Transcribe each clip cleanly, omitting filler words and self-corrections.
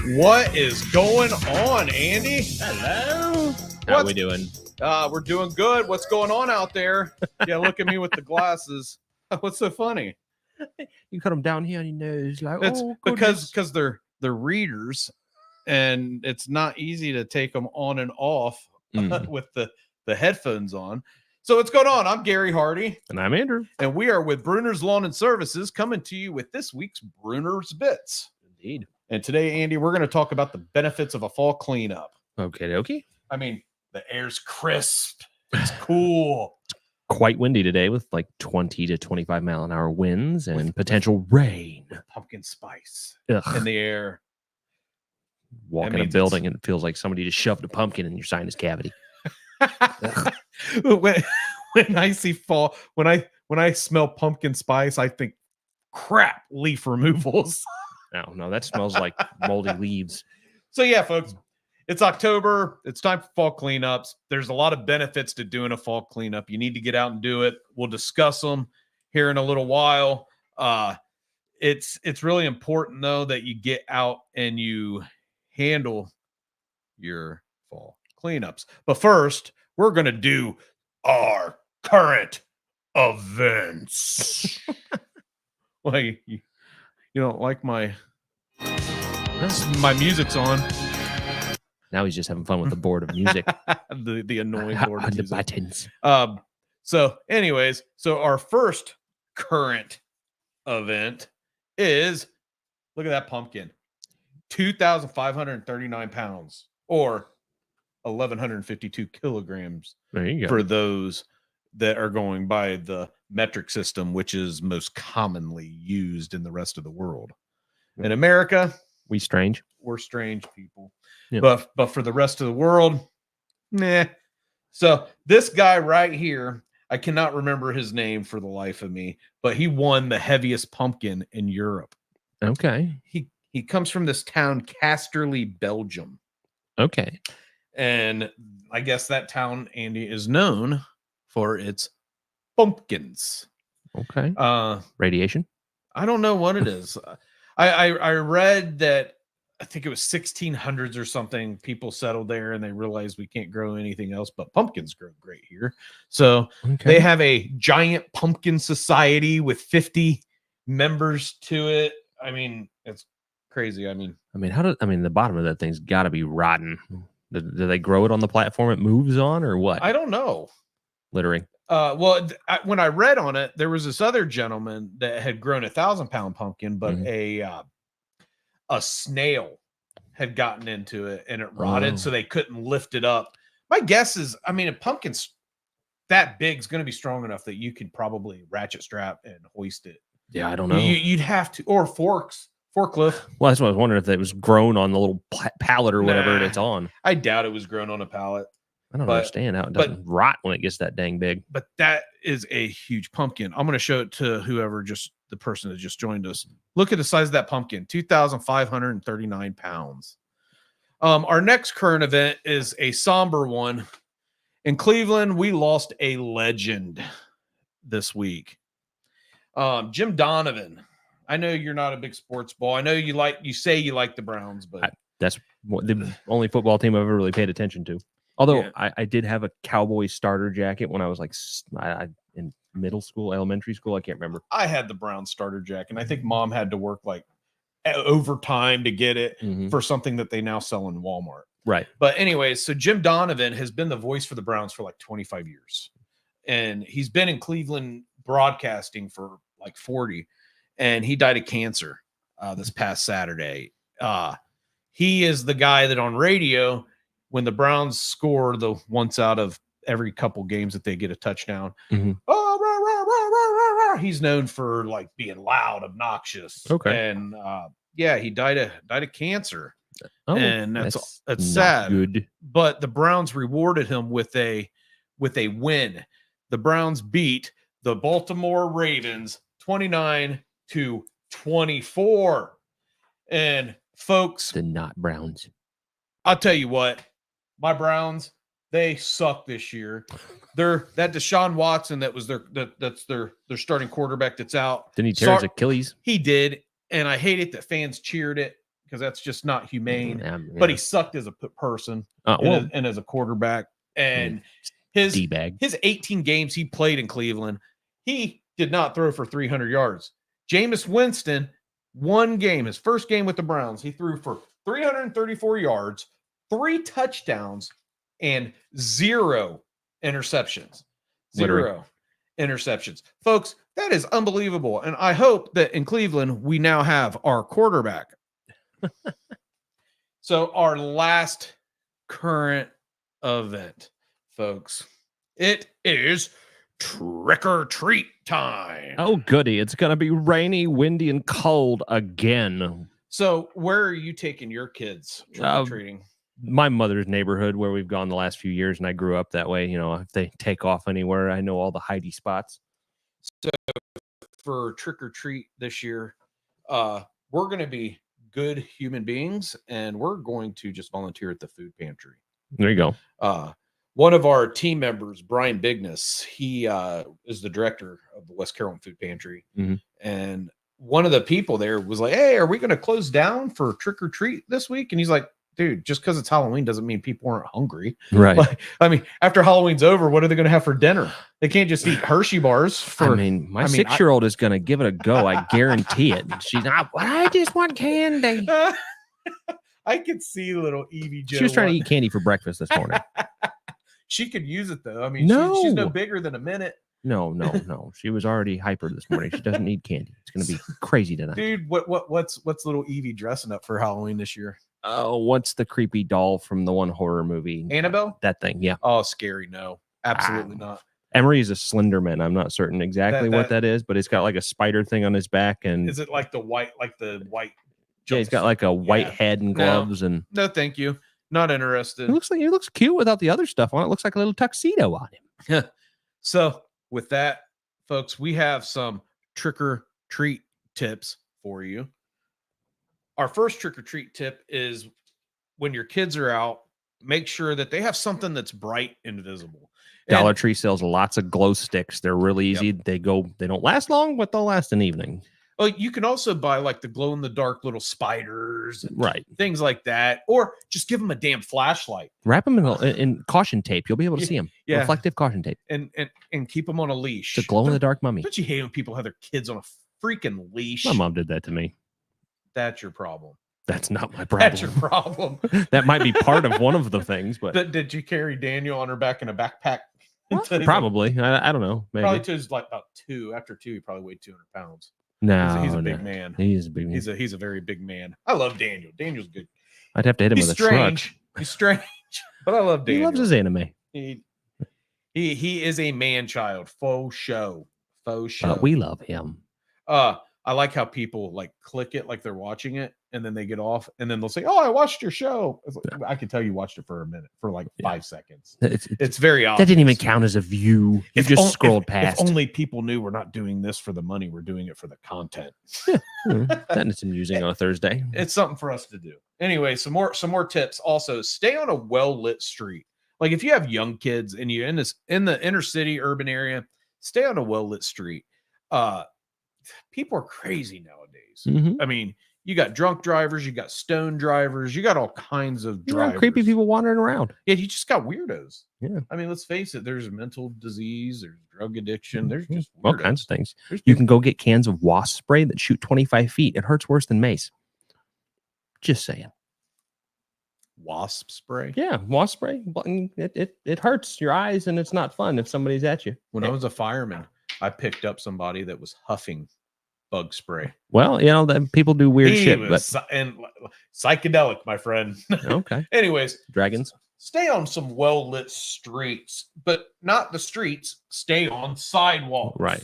What is going on, Andy? Hello. How we doing? We're doing good. What's going on out there? Yeah, look at me with the glasses. What's so funny? You cut them down here on your nose, like It's oh, because they're readers, and it's not easy to take them on and off with the headphones on. So what's going on? I'm Gary Hardy, and I'm Andrew, and we are with Brunner's Lawn and Services, coming to you with this week's Brunner's Bits. Indeed. And today, Andy, we're going to talk about the benefits of a fall cleanup. Okay. I mean, the air's crisp. It's cool. Quite windy today with like 20 to 25 mile an hour winds and potential rain. With pumpkin spice Ugh. in the air. Walk in a building and it feels like somebody just shoved a pumpkin in your sinus cavity. when I see fall, when I smell pumpkin spice, I think crap, leaf removals. No, that smells like moldy leaves. So yeah, folks, it's October. It's time for fall cleanups. There's a lot of benefits to doing a fall cleanup. You need to get out and do it. We'll discuss them here in a little while. It's really important though that you get out and you handle your fall cleanups. But first, we're going to do our current events. Well, you don't like my music's on. Now he's just having fun with the board of music. the annoying board of the music. buttons. So anyways, our first current event is, look at that pumpkin. 2,539 pounds or 1,152 kilograms. There you go. For those that are going by the metric system, which is most commonly used in the rest of the world. In America, we're strange people. Yep. But for the rest of the world, nah. So this guy right here, I cannot remember his name for the life of me, but he won the heaviest pumpkin in Europe. Okay. He comes from this town, Casterly, Belgium. Okay. And I guess that town, Andy, is known for its pumpkins. Okay. Radiation? I don't know what it is. I read that, I think it was 1600s or something, people settled there and they realized we can't grow anything else, but pumpkins grow great here. So They have a giant pumpkin society with 50 members to it. I mean, it's crazy. I mean, the bottom of that thing's got to be rotten. Do they grow it on the platform it moves on, or what? I don't know. Littering. When I read on it, there was this other gentleman that had grown 1,000-pound pumpkin, but a snail had gotten into it and it rotted, so they couldn't lift it up. My guess is, a pumpkin's that big is going to be strong enough that you could probably ratchet strap and hoist it. Yeah, I don't know. You'd have to, or forklift. Well, that's what I was wondering, if it was grown on the little pallet or whatever it's on. I doubt it was grown on a pallet. I don't understand how it doesn't rot when it gets that dang big. But that is a huge pumpkin. I'm going to show it to whoever, the person that just joined us. Look at the size of that pumpkin, 2,539 pounds. Our next current event is a somber one. In Cleveland, we lost a legend this week. Jim Donovan. I know you're not a big sports ball. I know you say you like the Browns, but that's the only football team I've ever really paid attention to. Although I did have a Cowboys starter jacket when I was like in middle school, elementary school. I can't remember. I had the Browns starter jacket, and I think Mom had to work like overtime to get it for something that they now sell in Walmart. Right. But anyways, so Jim Donovan has been the voice for the Browns for like 25 years. And he's been in Cleveland broadcasting for like 40. And he died of cancer this past Saturday. He is the guy that on radio, when the Browns score the once out of every couple games that they get a touchdown, he's known for like being loud, obnoxious. Okay. And he died of cancer. Oh, and that's sad. Good. But the Browns rewarded him with a win. The Browns beat the Baltimore Ravens 29-24. And folks, the not Browns. I'll tell you what, my Browns, they suck this year. That Deshaun Watson that was that's their starting quarterback that's out. Didn't he tear his Achilles? He did, and I hate it that fans cheered it because that's just not humane. Yeah. But he sucked as a person and as a quarterback. And his D-bag. his 18 games he played in Cleveland, he did not throw for 300 yards. Jameis Winston, one game, his first game with the Browns, he threw for 334 yards, 3 touchdowns, and 0 interceptions. 0 interceptions. Folks, that is unbelievable. And I hope that in Cleveland, we now have our quarterback. So our last current event, folks, it is trick or treat time. Oh, goody. It's going to be rainy, windy, and cold again. So where are you taking your kids trick or treating? My mother's neighborhood, where we've gone the last few years, and I grew up that way. You know, if they take off anywhere, I know all the hidey spots. So for trick or treat this year, we're going to be good human beings, and we're going to just volunteer at the food pantry. There you go. One of our team members, Brian Bigness, he is the director of the West Carrollton Food Pantry. Mm-hmm. And one of the people there was like, hey, are we going to close down for trick or treat this week? And he's like, dude, just because it's Halloween doesn't mean people aren't hungry. Right. Like, I mean, after Halloween's over, what are they going to have for dinner? They can't just eat Hershey bars. My 6-year-old is going to give it a go. I guarantee it. She's not, I just want candy. I could see little Evie Jo. She was trying to eat candy for breakfast this morning. She could use it though. I mean, she's no bigger than a minute. No. She was already hyper this morning. She doesn't need candy. It's going to be crazy tonight. Dude, what's little Evie dressing up for Halloween this year? Oh, what's the creepy doll from the one horror movie? Annabelle? That thing, yeah. Oh, scary. No, absolutely not. Emery is a slender man. I'm not certain exactly what that is, but it's got like a spider thing on his back. And is it like the white? Yeah, he's got like a white head and gloves. No, thank you. Not interested. He looks cute without the other stuff on it. Looks like a little tuxedo on him. So with that, folks, we have some trick or treat tips for you. Our first trick or treat tip is when your kids are out, make sure that they have something that's bright and visible. Dollar Tree sells lots of glow sticks. They're really easy. Yep. They don't last long, but they'll last an evening. Oh, you can also buy like the glow in the dark little spiders, right? Things like that, or just give them a damn flashlight. Wrap them in caution tape. You'll be able to see them. Yeah, reflective caution tape, and keep them on a leash. The glow in the dark mummy. Don't you hate when people have their kids on a freaking leash? My mom did that to me. That's your problem. That's not my problem. That's your problem. That might be part of one of the things, but did you carry Daniel on her back in a backpack? Probably. I don't know. Maybe. Probably to his like about 2. After 2, he probably weighed 200 pounds. No, he's a big man. He's a big man. He's a very big man. I love Daniel. Daniel's good. I'd have to hit him with a truck. He's strange, but I love Daniel. He loves his anime. He is a man child. Faux show. We love him. I like how people like click it like they're watching it, and then they get off, and then they'll say, "Oh, I watched your show." Like, I can tell you watched it for a minute, for like 5 seconds. It's very obvious. That didn't even count as a view. You just scrolled past. If only people knew we're not doing this for the money; we're doing it for the content. That is amusing on a Thursday. It's something for us to do. Anyway, some more tips. Also, stay on a well lit street. Like if you have young kids and you're in the inner city urban area, stay on a well lit street. People are crazy nowadays. Mm-hmm. I mean, you got drunk drivers, you got stone drivers, you got all kinds of drivers. Creepy people wandering around. Yeah, you just got weirdos. Yeah. I mean, let's face it, there's mental disease, there's drug addiction, there's just weirdos. All kinds of things. You can go get cans of wasp spray that shoot 25 feet. It hurts worse than mace. Just saying. Wasp spray? Yeah, wasp spray. It hurts your eyes and it's not fun if somebody's at you. When I was a fireman, I picked up somebody that was huffing bug spray. Well, people do weird shit, and psychedelic, my friend. Okay. Anyways, dragons. Stay on some well-lit streets, but not the streets. Stay on sidewalks. Right.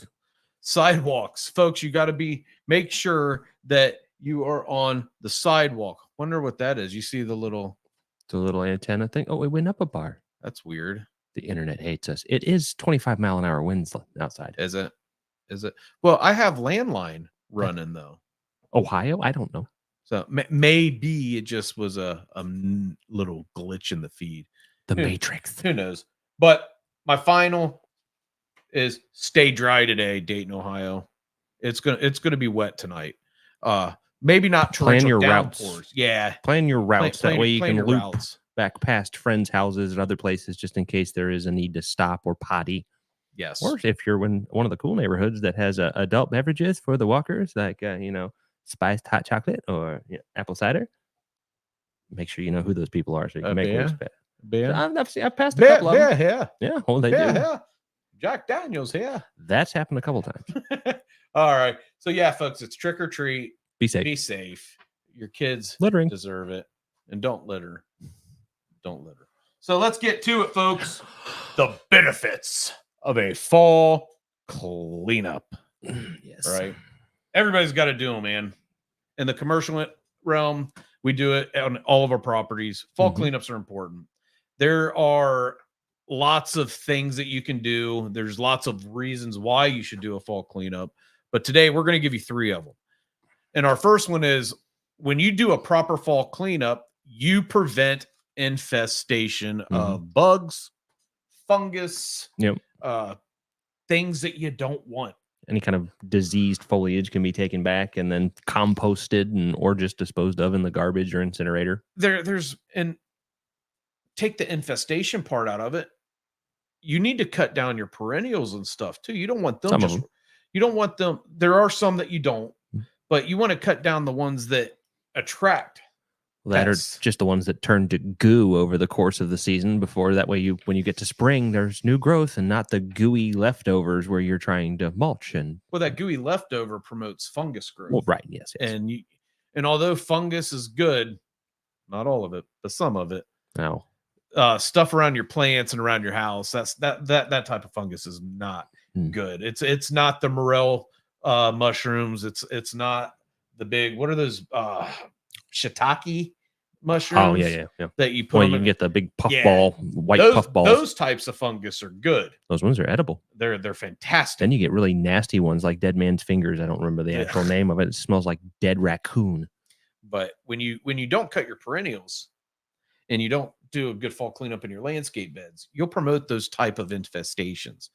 Sidewalks, folks. You got to make sure that you are on the sidewalk. Wonder what that is. You see the little antenna thing. Oh, it went up a bar. That's weird. The internet hates us. It is 25-mile-an-hour winds outside. Is it? Well, I have landline running though. Ohio? I don't know. So maybe it just was a little glitch in the feed. The Matrix. Who knows? But my final is stay dry today, Dayton, Ohio. It's gonna be wet tonight. Maybe not Plan torrential your downpours. routes. Yeah. Plan your routes. That way you plan can your loop routes. back past friends' houses and other places just in case there is a need to stop or potty. Yes. Or if you're in one of the cool neighborhoods that has adult beverages for the walkers, like, spiced hot chocolate or apple cider, make sure you know who those people are so you can make them respect. Ben. I've passed a couple of them. Yeah. Yeah, well, they do. Yeah. Jack Daniels here. That's happened a couple times. All right. So yeah, folks, it's trick or treat. Be safe. Be safe. Your kids Littering deserve it. And don't litter. Don't litter. So let's get to it, folks. The benefits of a fall cleanup. Yes. Right. Everybody's got to do them, man. In the commercial realm, we do it on all of our properties. Fall cleanups are important. There are lots of things that you can do. There's lots of reasons why you should do a fall cleanup. But today we're going to give you 3 of them. And our first one is when you do a proper fall cleanup, you prevent infestation of bugs, fungus, things that you don't want. Any kind of diseased foliage can be taken back and then composted or just disposed of in the garbage or incinerator. And take the infestation part out of it. You need to cut down your perennials and stuff too. You don't want them you don't want them. There are some that you don't, but you want to cut down the ones that attract. That are just the ones that turn to goo over the course of the season before that way when you get to spring, there's new growth and not the gooey leftovers where you're trying to mulch. And well, that gooey leftover promotes fungus growth. Well, right. Yes. And although fungus is good, not all of it, but some of it. No. Stuff around your plants and around your house. That type of fungus is not good. It's not the morel mushrooms. It's not the big, what are those shiitake mushrooms? Oh yeah. That you put. Well, you can get the big puffball, white puffballs. Those types of fungus are good. Those ones are edible. They're fantastic. Then you get really nasty ones like dead man's fingers. I don't remember the actual name of it. It smells like dead raccoon. But when you don't cut your perennials and you don't do a good fall cleanup in your landscape beds, you'll promote those type of infestations.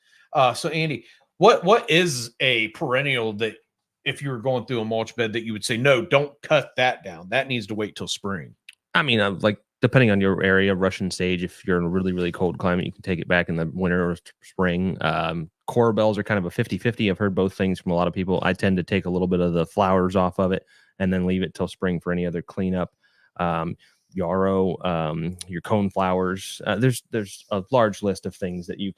So Andy, what is a perennial that if you were going through a mulch bed that you would say, no, don't cut that down. That needs to wait till spring. I mean, like depending on your area, Russian sage, if you're in a really, really cold climate, you can take it back in the winter or spring. Coral bells are kind of a 50-50. I've heard both things from a lot of people. I tend to take a little bit of the flowers off of it and then leave it till spring for any other cleanup. Yarrow, your cone flowers. There's a large list of things that you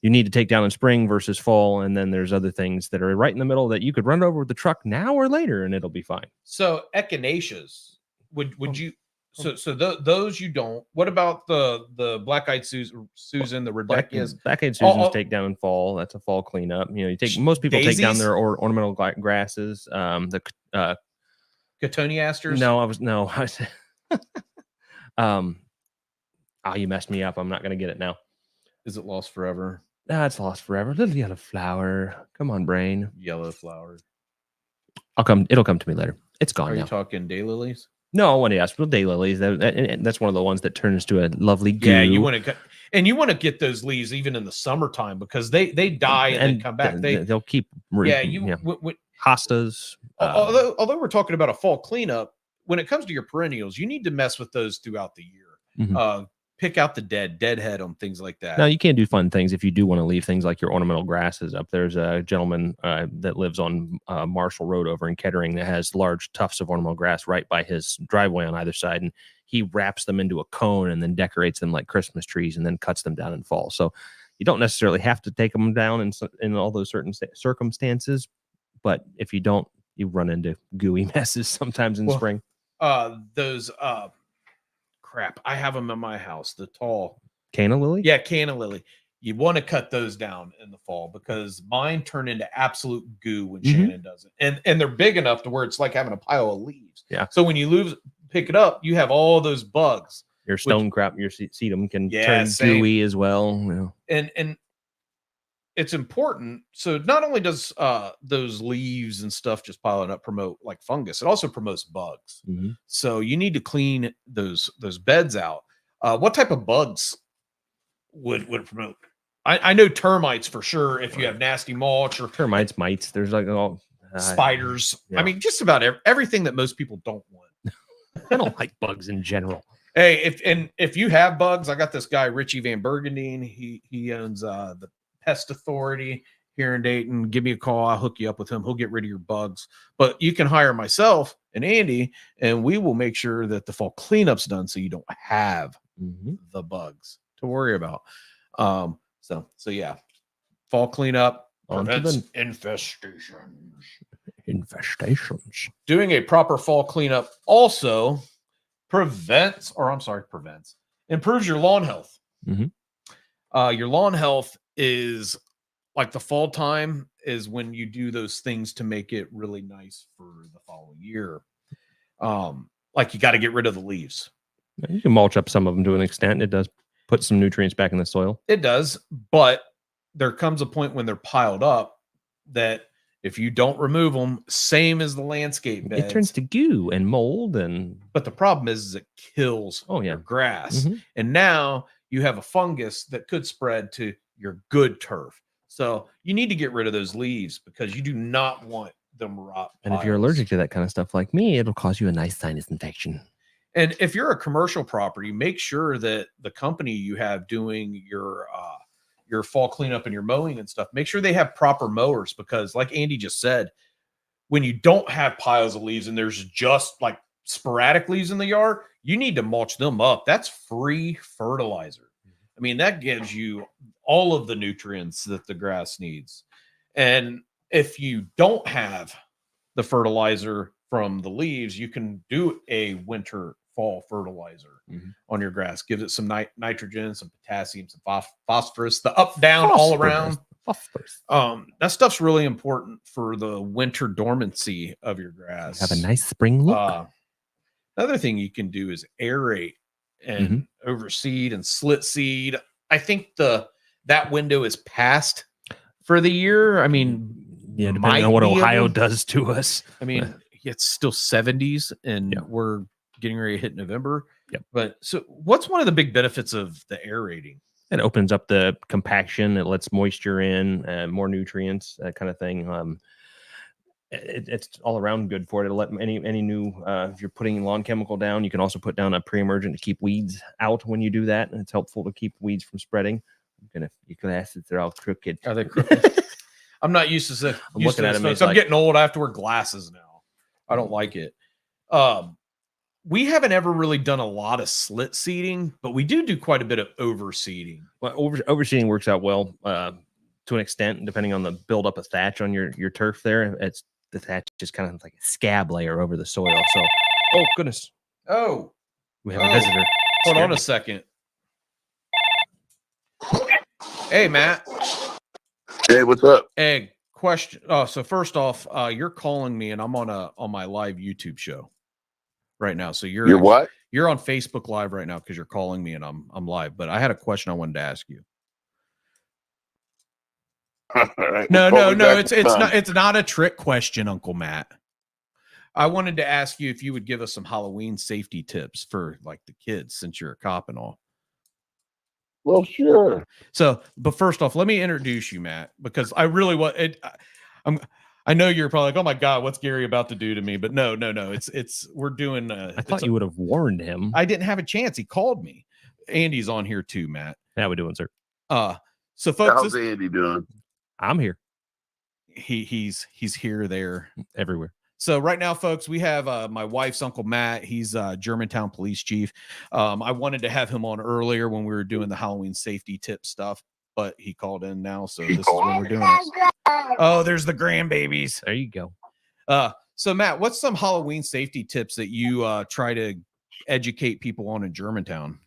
need to take down in spring versus fall, and then there's other things that are right in the middle that you could run over with the truck now or later, and it'll be fine. So echinaceas, would you? So those you don't. What about the black-eyed Susan, the Rebecca's? Black-eyed Susans take down in fall. That's a fall cleanup. Most people take down their ornamental grasses. The Cotoneasters. You messed me up. I'm not gonna get it now. Is it lost forever? It's lost forever. Little yellow flower. Come on, brain. Yellow flower. It'll come to me later. It's gone. Are now. You talking daylilies? No, I want to ask for daylilies. That's one of the ones that turns to a lovely goo. Yeah, you want to get those leaves even in the summertime because they die and then come back. They'll keep. Hostas. Although we're talking about a fall cleanup, when it comes to your perennials, you need to mess with those throughout the year. Pick out the deadhead on things like that. Now, you can do fun things if you do want to leave things like your ornamental grasses up. There's a gentleman that lives on Marshall Road over in Kettering that has large tufts of ornamental grass right by his driveway on either side, and he wraps them into a cone and then decorates them like Christmas trees and then cuts them down in fall. So you don't necessarily have to take them down in all those certain circumstances, but if you don't, you run into gooey messes sometimes in spring. Crap, I have them in my house. The tall canna lily. Yeah, canna lily. You want to cut those down in the fall because mine turn into absolute goo when Shannon does it, and they're big enough to where it's like having a pile of leaves. Yeah. So when you pick it up, you have all those bugs. Your stone crop, your sedum can turn gooey as well. Yeah. And it's important. So not only does those leaves and stuff just piling up promote like fungus, it also promotes bugs. So you need to clean those beds out. What type of bugs would it promote? I know termites for sure. If you have nasty mulch or termites, mites, there's like all spiders. Yeah. I mean, just about everything that most people don't want. I don't like bugs in general. Hey, if you have bugs, I got this guy Richie Van Bergendine. He owns the Pest Authority here in Dayton. Give me a call. I'll hook you up with him. He'll get rid of your bugs. But you can hire myself and Andy, and we will make sure that the fall cleanup's done so you don't have the bugs to worry about. So yeah, fall cleanup prevents infestations. Doing a proper fall cleanup also improves your lawn health. Your lawn health is like the fall time is when you do those things to make it really nice for the following year. Like you got to get rid of the leaves. You can mulch up some of them to an extent. It does put some nutrients back in the soil. It does, but there comes a point when they're piled up that if you don't remove them, same as the landscape beds, it turns to goo and mold. But the problem is it kills your grass. And now you have a fungus that could spread to your good turf. So you need to get rid of those leaves because you do not want them rot. And if you're allergic to that kind of stuff like me, it'll cause you a nice sinus infection. And if you're a commercial property, make sure that the company you have doing your fall cleanup and your mowing and stuff, make sure they have proper mowers because like Andy just said, when you don't have piles of leaves and there's just like sporadic leaves in the yard, you need to mulch them up. That's free fertilizer. I mean, that gives you all of the nutrients that the grass needs. And if you don't have the fertilizer from the leaves, you can do a winter fall fertilizer on your grass. Gives it some nitrogen, some potassium, some phosphorus, the up, down, all around. That stuff's really important for the winter dormancy of your grass. Have a nice spring look. Another thing you can do is aerate and overseed and slit seed. I think that window is past for the year. I mean, yeah, depending on what Ohio does to us. I mean, it's still 70s and we're getting ready to hit November. But so what's one of the big benefits of the aerating? It opens up the compaction. It lets moisture in, more nutrients, that kind of thing. It's all around good for it. It'll let any new, if you're putting lawn chemical down, you can also put down a pre-emergent to keep weeds out when you do that. And it's helpful to keep weeds from spreading. Your glasses, they're all crooked. Are they crooked? I'm not used to this. I'm looking at them. I'm getting old. I have to wear glasses now. I don't like it. We haven't ever really done a lot of slit seeding, but we do quite a bit of overseeding. Well, overseeding works out well to an extent, depending on the buildup of thatch on your turf there. The thatch is kind of like a scab layer over the soil. So, oh, goodness. Oh. We have a visitor. Hold on a second. Hey, Matt. Hey, what's up? Hey, question. So first off, you're calling me and I'm on my live YouTube show right now. So you're what? You're on Facebook Live right now because you're calling me and I'm live. But I had a question I wanted to ask you. Right, no. It's not a trick question, Uncle Matt. I wanted to ask you if you would give us some Halloween safety tips for like the kids since you're a cop and all. Well, sure. So, but first off, let me introduce you, Matt, because I really want it. I know you're probably like, oh my God, what's Gary about to do to me? But no. We're doing. I thought you would have warned him. I didn't have a chance. He called me. Andy's on here too, Matt. How we doing, sir? So folks, how's Andy doing? I'm here. He's here, there, everywhere. So right now, folks, we have my wife's Uncle Matt. He's Germantown police chief. I wanted to have him on earlier when we were doing the Halloween safety tip stuff, but he called in now. So this is what we're doing. Oh, there's the grandbabies. There you go. So Matt, what's some Halloween safety tips that you try to educate people on in Germantown?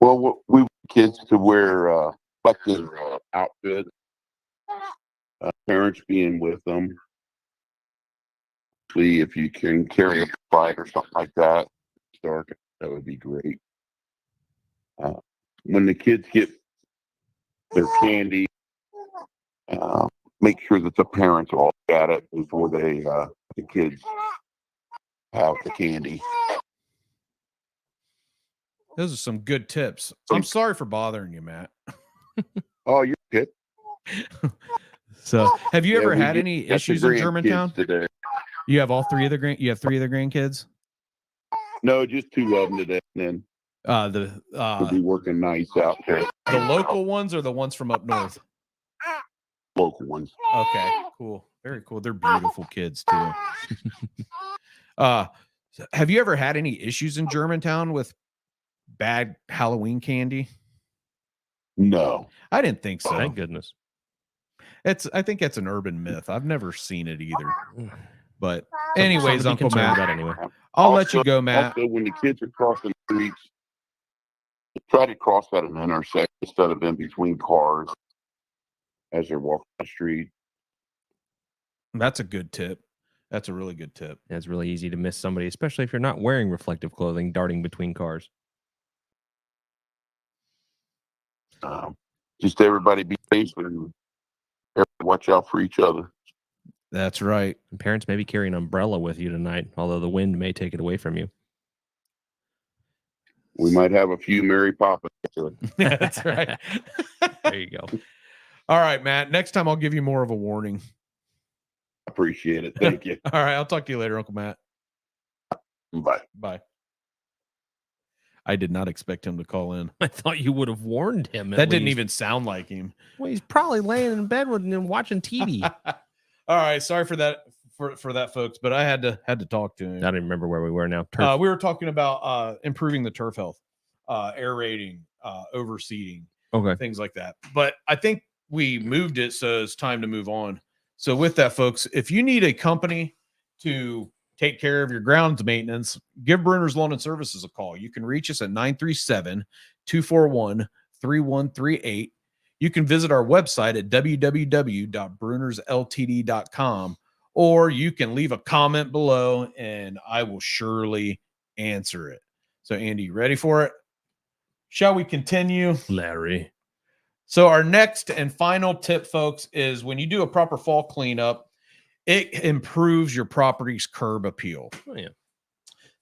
Well, we want kids to wear reflective outfit. Parents being with them. If you can carry a light or something like that, dark, that would be great. When the kids get their candy, make sure that the parents all at it before the kids have the candy. Those are some good tips. I'm sorry for bothering you, Matt. Oh, you're good. So, have you Yeah, ever we had get- any got the issues in grandkids Germantown? today. You have all three of the you have three of the grandkids. No, just two of them today. And then we'll be working nights out there. The local ones or the ones from up north? Local ones. Okay, cool. Very cool. They're beautiful kids too. Have you ever had any issues in Germantown with bad Halloween candy? No. I didn't think so. Thank goodness. I think it's an urban myth. I've never seen it either. But Something anyways, to be Uncle concerned Matt, about anyway. I'll let you go, Matt. Also, when the kids are crossing the streets, try to cross at an intersection instead of in between cars as they're walking the street. That's a good tip. That's a really good tip. It's really easy to miss somebody, especially if you're not wearing reflective clothing, darting between cars. Just everybody be safe and watch out for each other. That's right. And parents, maybe carry an umbrella with you tonight, although the wind may take it away from you. We might have a few Mary Poppins. That's right. There you go. All right, Matt. Next time I'll give you more of a warning. Appreciate it. Thank you. All right. I'll talk to you later, Uncle Matt. Bye. Bye. I did not expect him to call in. I thought you would have warned him. That didn't even sound like him. Well, he's probably laying in bed with him watching TV. All right. Sorry for that, for that, folks, but I had to talk to him. I don't even remember where we were now. We were talking about improving the turf health, aerating, overseeding, Okay. things like that. But I think we moved it, so it's time to move on. So with that, folks, if you need a company to take care of your grounds maintenance, give Brunner's Lawn and Services a call. You can reach us at 937-241-3138. You can visit our website at www.brunnersltd.com, or you can leave a comment below and I will surely answer it. So, Andy, you ready for it? Shall we continue? Larry. So our next and final tip, folks, is when you do a proper fall cleanup, it improves your property's curb appeal. Oh, yeah.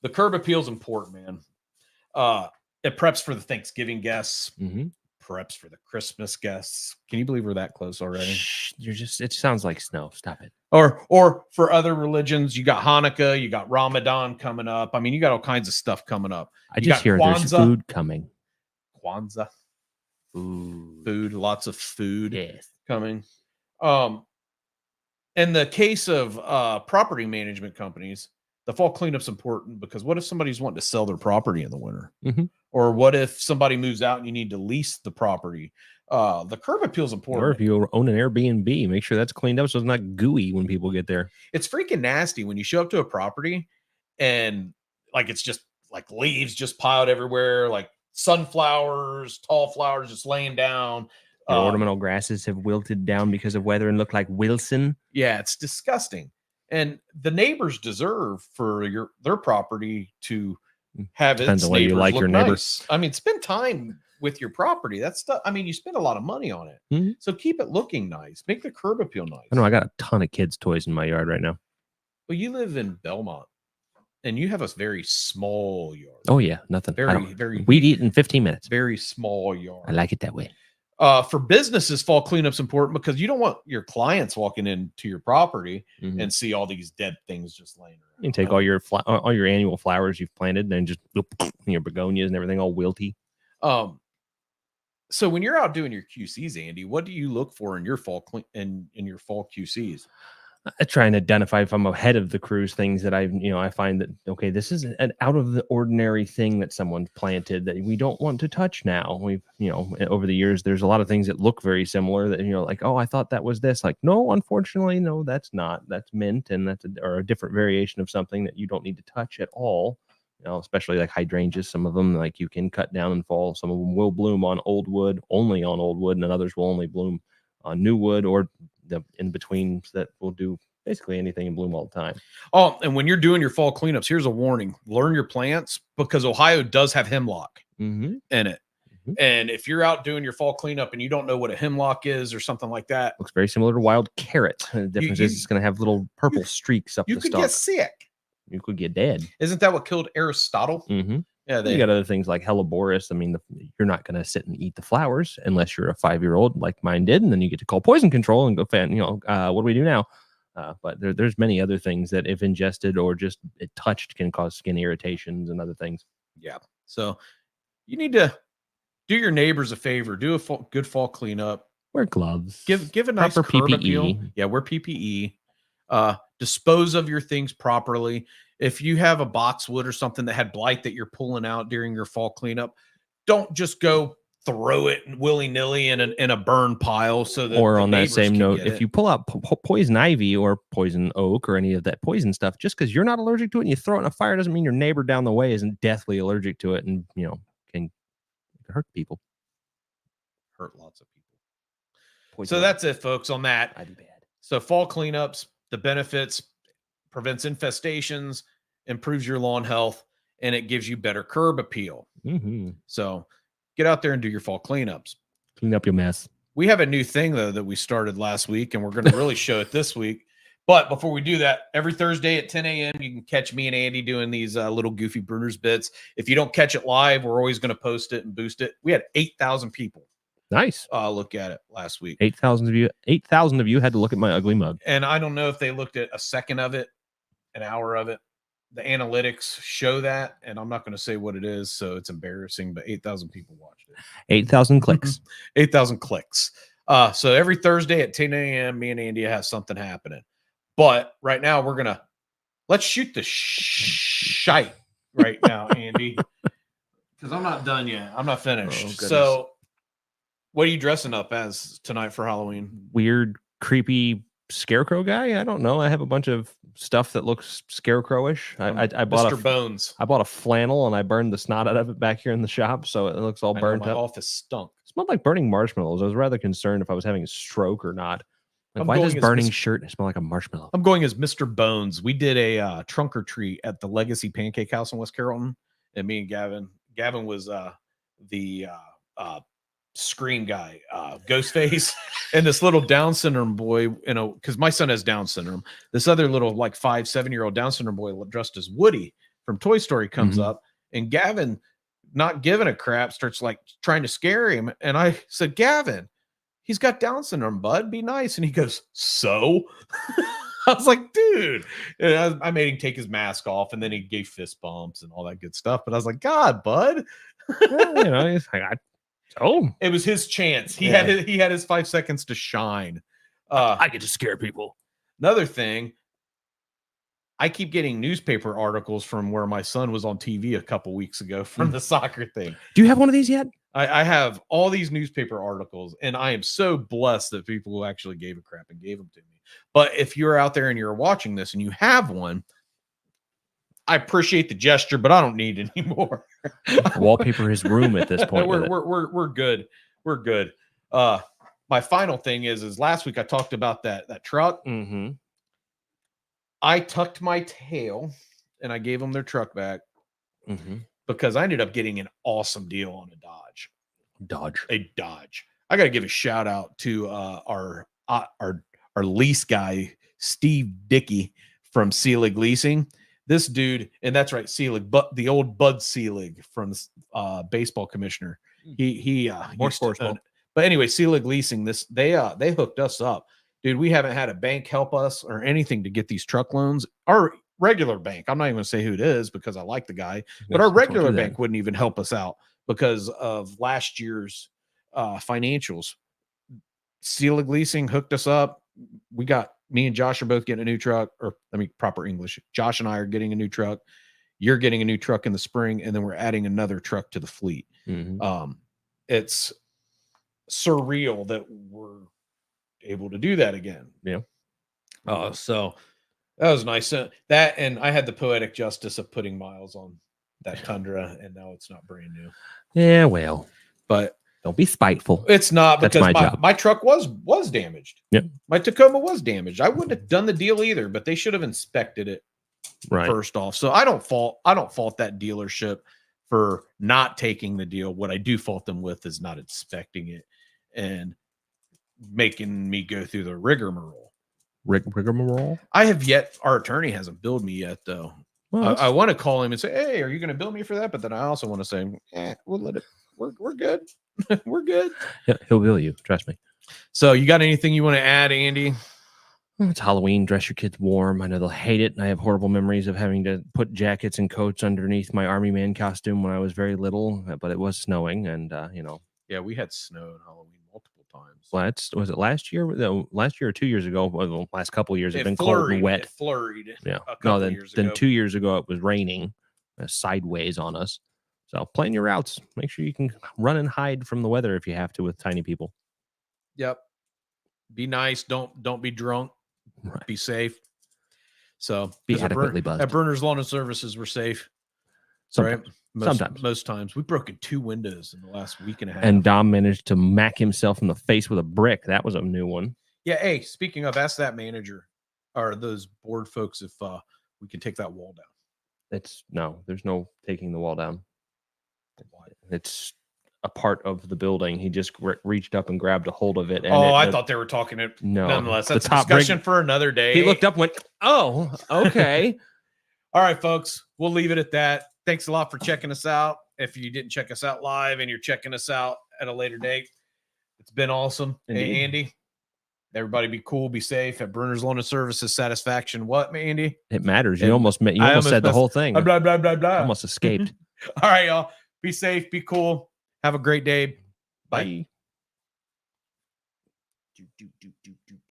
The curb appeal is important, man. It preps for the Thanksgiving guests, preps for the Christmas guests. Can you believe we're that close already? Shh, it sounds like snow. Stop it. Or for other religions, you got Hanukkah, you got Ramadan coming up. I mean, you got all kinds of stuff coming up. I just hear there's food coming. Kwanzaa. Food, lots of food coming. In the case of property management companies, the fall cleanup's important because what if somebody's wanting to sell their property in the winter? Or what if somebody moves out and you need to lease the property? The curb appeal is important. Or if you own an Airbnb, make sure that's cleaned up so it's not gooey when people get there. It's freaking nasty when you show up to a property and like it's just like leaves just piled everywhere, like sunflowers, tall flowers just laying down. Your ornamental grasses have wilted down because of weather and look like Wilson. Yeah, it's disgusting. And the neighbors deserve for their property to have Depends its on whether you neighbors like look your neighbor. nice. I mean, spend time with your property. That's stuff. I mean, you spend a lot of money on it. So keep it looking nice. Make the curb appeal nice. I know I got a ton of kids' toys in my yard right now. Well, you live in Belmont and you have a very small yard. Oh, yeah. Nothing. Very we'd eat in 15 minutes. Very small yard. I like it that way. For businesses, fall cleanup's important because you don't want your clients walking into your property and see all these dead things just laying around. You can take all your annual flowers you've planted and just your begonias and everything all wilty. So when you're out doing your QCs, Andy, what do you look for in your fall in your fall QCs? I try and identify if I'm ahead of the crews, things that I find that, okay, this is an out of the ordinary thing that someone planted that we don't want to touch now. We've, over the years, there's a lot of things that look very similar that, like, oh, I thought that was this. Like, no, unfortunately, no, that's not. That's mint. And that's a different variation of something that you don't need to touch at all. Especially like hydrangeas. Some of them, like, you can cut down and fall. Some of them will bloom on old wood, only on old wood, and others will only bloom on new wood or the in-betweens that will do basically anything and bloom all the time. Oh, and when you're doing your fall cleanups, here's a warning. Learn your plants because Ohio does have hemlock in it. And if you're out doing your fall cleanup and you don't know what a hemlock is or something like that. Looks very similar to wild carrot. The difference is it's going to have little purple streaks up the stalk. You could get sick. You could get dead. Isn't that what killed Aristotle? Yeah, You got other things like Helleborus. I mean, you're not going to sit and eat the flowers unless you're a 5-year-old like mine did, and then you get to call poison control and go, what do we do now? But there's many other things that, if ingested or just it touched, can cause skin irritations and other things. Yeah. So you need to do your neighbors a favor. Do a good fall cleanup. Wear gloves. Give a nice proper curb PPE. appeal. Yeah, wear PPE. Dispose of your things properly. If you have a boxwood or something that had blight that you're pulling out during your fall cleanup, don't just go throw it willy-nilly in a burn pile. So that or on that same note, if you pull out poison ivy or poison oak or any of that poison stuff, just because you're not allergic to it and you throw it in a fire doesn't mean your neighbor down the way isn't deathly allergic to it and can hurt people. Hurt lots of people. Poison so that's it, folks, on that. I'd be bad. So fall cleanups, the benefits: prevents infestations, improves your lawn health, and it gives you better curb appeal. Mm-hmm. So get out there and do your fall cleanups. Clean up your mess. We have a new thing, though, that we started last week, and we're going to really show it this week. But before we do that, every Thursday at 10 a.m., you can catch me and Andy doing these little goofy Brunner's bits. If you don't catch it live, we're always going to post it and boost it. We had 8,000 people Nice. look at it last week. 8,000 of you. 8,000 of you had to look at my ugly mug. And I don't know if they looked at a second of it, an hour of it. The analytics show that, and I'm not going to say what it is, so it's embarrassing, but 8,000 people watched it. 8,000 clicks. 8,000 clicks. So every Thursday at 10 a.m., me and Andy have something happening. But right now, let's shoot the shite right now, Andy, because I'm not done yet. I'm not finished. So what are you dressing up as tonight for Halloween? Weird, creepy scarecrow guy. I don't know. I have a bunch of stuff that looks scarecrowish. I bought Mr. Bones. I bought a flannel and I burned the snot out of it back here in the shop, so it looks all burnt my up. office stunk. It smelled like burning marshmallows. I was rather concerned if I was having a stroke or not. Like, why does burning shirt smell like a marshmallow? I'm going as Mr. Bones. We did a trunk or treat at the Legacy Pancake House in West Carrollton, and me and Gavin was the scream guy, Ghostface, and this little Down syndrome boy, because my son has Down syndrome. This other little 5-7-year-old Down syndrome boy dressed as Woody from Toy Story comes up, and Gavin, not giving a crap, starts trying to scare him. And I said, Gavin, he's got Down syndrome, bud. Be nice. And he goes, so? I was like, dude. And I made him take his mask off, and then he gave fist bumps and all that good stuff. But I was like, God, bud. He's like, it was his chance. He had his 5 seconds to shine. I get to scare people. Another thing, I keep getting newspaper articles from where my son was on TV a couple weeks ago from the soccer thing. Do you have one of these yet? I have all these newspaper articles, and I am so blessed that people who actually gave a crap and gave them to me. But if you're out there and you're watching this and you have one, I appreciate the gesture, but I don't need it anymore. Wallpaper his room at this point. We're good. We're good. My final thing is last week I talked about that truck. Mm-hmm. I tucked my tail and I gave them their truck back because I ended up getting an awesome deal on a Dodge. A Dodge. I got to give a shout out to our lease guy, Steve Dickey from Seelig Leasing. This dude, and that's right, Seelig, but the old Bud Seelig from baseball commissioner. He more sportsball. But anyway, Seelig Leasing, they hooked us up. Dude, we haven't had a bank help us or anything to get these truck loans. Our regular bank, I'm not even going to say who it is because I like the guy, but our regular bank wouldn't even help us out because of last year's financials. Seelig Leasing hooked us up. Me and Josh are both getting a new truck, or let me proper English. Josh and I are getting a new truck. You're getting a new truck in the spring, and then we're adding another truck to the fleet. It's surreal that we're able to do that again. Yeah. So that was nice. That, and I had the poetic justice of putting miles on that Tundra, and now it's not brand new. Yeah, well, but don't be spiteful. It's not, because job. My truck was damaged. Yep. My Tacoma was damaged. I wouldn't have done the deal either, but they should have inspected it first off. So I don't fault that dealership for not taking the deal. What I do fault them with is not inspecting it and making me go through the rigmarole. Rigmarole? I have yet, our attorney hasn't billed me yet though. Well, I that's- want to call him and say, "Hey, are you going to bill me for that?" But then I also want to say, we'll let it. We're good. We're good. he'll bill you. Trust me. So, you got anything you want to add, Andy? Well, it's Halloween. Dress your kids warm. I know they'll hate it. And I have horrible memories of having to put jackets and coats underneath my army man costume when I was very little. But it was snowing, and Yeah, we had snow on Halloween multiple times. was it last year? No, last year or 2 years ago? Well, the last couple of years have been cold flurried, and wet. It flurried. Yeah. A couple then years ago. 2 years ago it was raining sideways on us. So plan your routes. Make sure you can run and hide from the weather if you have to with tiny people. Yep. Be nice. Don't be drunk. Right. Be safe. So Be 'cause adequately buzzed. At Brunner's Lawn and Services, we're safe. Sometimes. Right? Sometimes. Most times. We've broken 2 windows in the last week and a half. And Dom managed to mack himself in the face with a brick. That was a new one. Yeah. Hey, speaking of, ask that manager or those board folks if we can take that wall down. There's no taking the wall down. It's a part of the building. He just reached up and grabbed a hold of it. And I thought they were talking it. No. Nonetheless, that's a top discussion for another day. He looked up and went, oh, okay. All right, folks, we'll leave it at that. Thanks a lot for checking us out. If you didn't check us out live and you're checking us out at a later date, it's been awesome. Indeed. Hey, Andy, everybody be cool, be safe at Brunner's Lawn and Services satisfaction. What, Andy? It matters. And You almost said the whole thing. Blah, blah, blah, blah. Almost escaped. All right, y'all. Be safe, be cool. Have a great day. Bye. Bye.